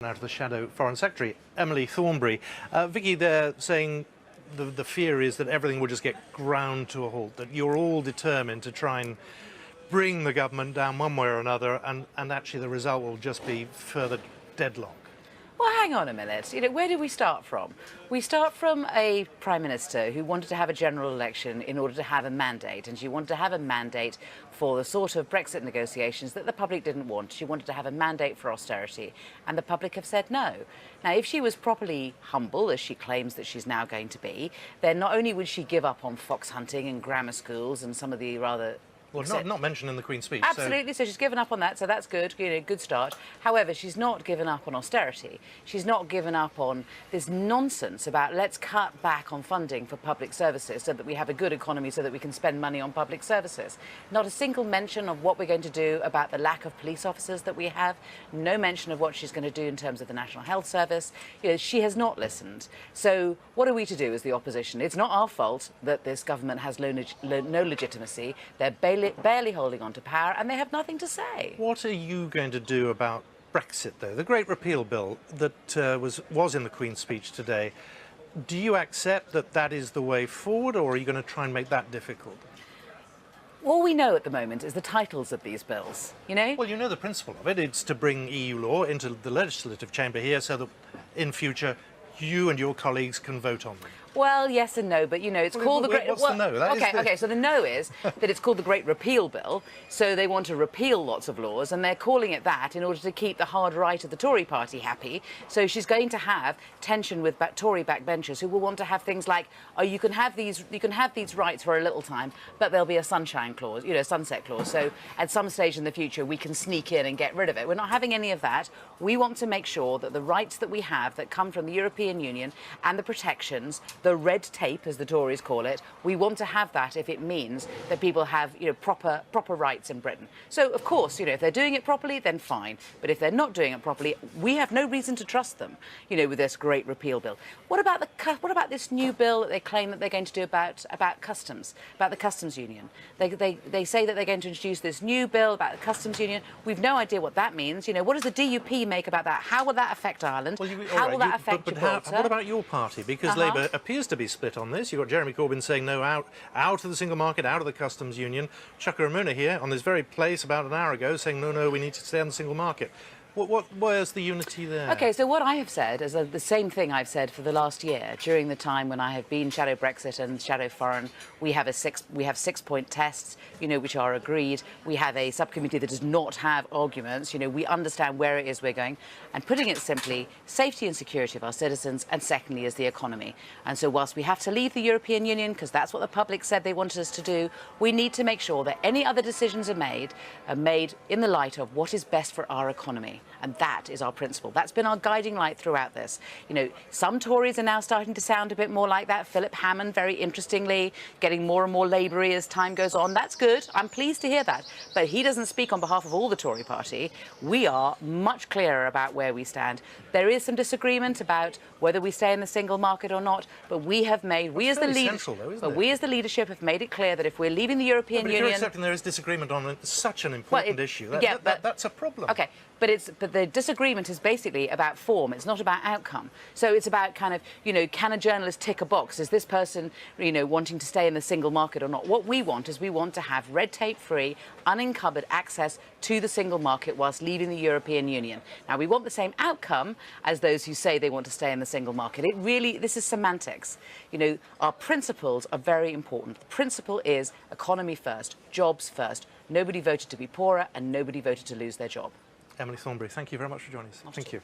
Now to the Shadow Foreign Secretary, Emily Thornberry. Vicky, they're saying the fear is that everything will just get ground to a halt, that you're all determined to try and bring the government down one way or another, and actually the result will just be further deadlock. Well, hang on a minute. Where do we start from? We start from a Prime Minister who wanted to have a general election in order to have a mandate, and she wanted to have a mandate for the sort of Brexit negotiations that the public didn't want. She wanted to have a mandate for austerity, and the public have said no. Now, if she was properly humble, as she claims that she's now going to be, then not only would she give up on fox hunting and grammar schools and some of the rather... Well, not mentioned in the Queen's speech. Absolutely, so she's given up on that, so that's good, good start. However, she's not given up on austerity. She's not given up on this nonsense about let's cut back on funding for public services so that we have a good economy so that we can spend money on public services. Not a single mention of what we're going to do about the lack of police officers that we have. No mention of what she's going to do in terms of the National Health Service. She has not listened. So what are we to do as the opposition? It's not our fault that this government has no legitimacy. They're barely holding on to power, and they have nothing to say. What are you going to do about Brexit, though? The Great Repeal Bill that was in the Queen's speech today, do you accept that that is the way forward, or are you going to try and make that difficult? All we know at the moment is the titles of these bills, Well, you know the principle of it. It's to bring EU law into the legislative chamber here so that in future you and your colleagues can vote on them. Well, yes and no, but it's called the Great... What's the no? Okay, so the no is that it's called the Great Repeal Bill, so they want to repeal lots of laws, and they're calling it that in order to keep the hard right of the Tory party happy. So she's going to have tension with Tory backbenchers who will want to have things like, oh, you can have these rights for a little time, but there'll be a sunshine clause, sunset clause. So at some stage in the future, we can sneak in and get rid of it. We're not having any of that. We want to make sure that the rights that we have that come from the European Union and the protections, the red tape, as the Tories call it, we want to have that if it means that people have, proper rights in Britain. So, of course, if they're doing it properly, then fine. But if they're not doing it properly, we have no reason to trust them, with this Great Repeal Bill. What about this new bill that they claim that they're going to do about customs, about the customs union? They say that they're going to introduce this new bill about the customs union. We've no idea what that means. What does the DUP make about that? How will that affect Ireland? Well, how will that affect Gibraltar? What about your party? Because Labour appears to be split on this. You've got Jeremy Corbyn saying no, out of the single market, out of the customs union. Chuka Umunna here on this very place about an hour ago saying no, we need to stay on the single market. Where's the unity there? OK, so what I have said is the same thing I've said for the last year. During the time when I have been Shadow Brexit and Shadow Foreign, we have 6-point tests, which are agreed. We have a subcommittee that does not have arguments. We understand where it is we're going. And putting it simply, safety and security of our citizens, and secondly is the economy. And so whilst we have to leave the European Union, because that's what the public said they wanted us to do, we need to make sure that any other decisions are made in the light of what is best for our economy. And that is our principle. That's been our guiding light throughout this. Some Tories are now starting to sound a bit more like that. Philip Hammond, very interestingly, getting more and more Laboury as time goes on. That's good. I'm pleased to hear that. But he doesn't speak on behalf of all the Tory party. We are much clearer about where we stand. There is some disagreement about whether we stay in the single market or not, but we have made, we as the leadership have made it clear that if we're leaving the European Union... But if you're accepting there is disagreement on such an important issue, that's a problem. OK. But the disagreement is basically about form. It's not about outcome. So it's about kind of, can a journalist tick a box? Is this person, wanting to stay in the single market or not? What we want is we want to have red tape-free, unencumbered access to the single market whilst leaving the European Union. Now, we want the same outcome as those who say they want to stay in the single market. This is semantics. Our principles are very important. The principle is economy first, jobs first. Nobody voted to be poorer and nobody voted to lose their job. Emily Thornberry, thank you very much for joining us. Thank you.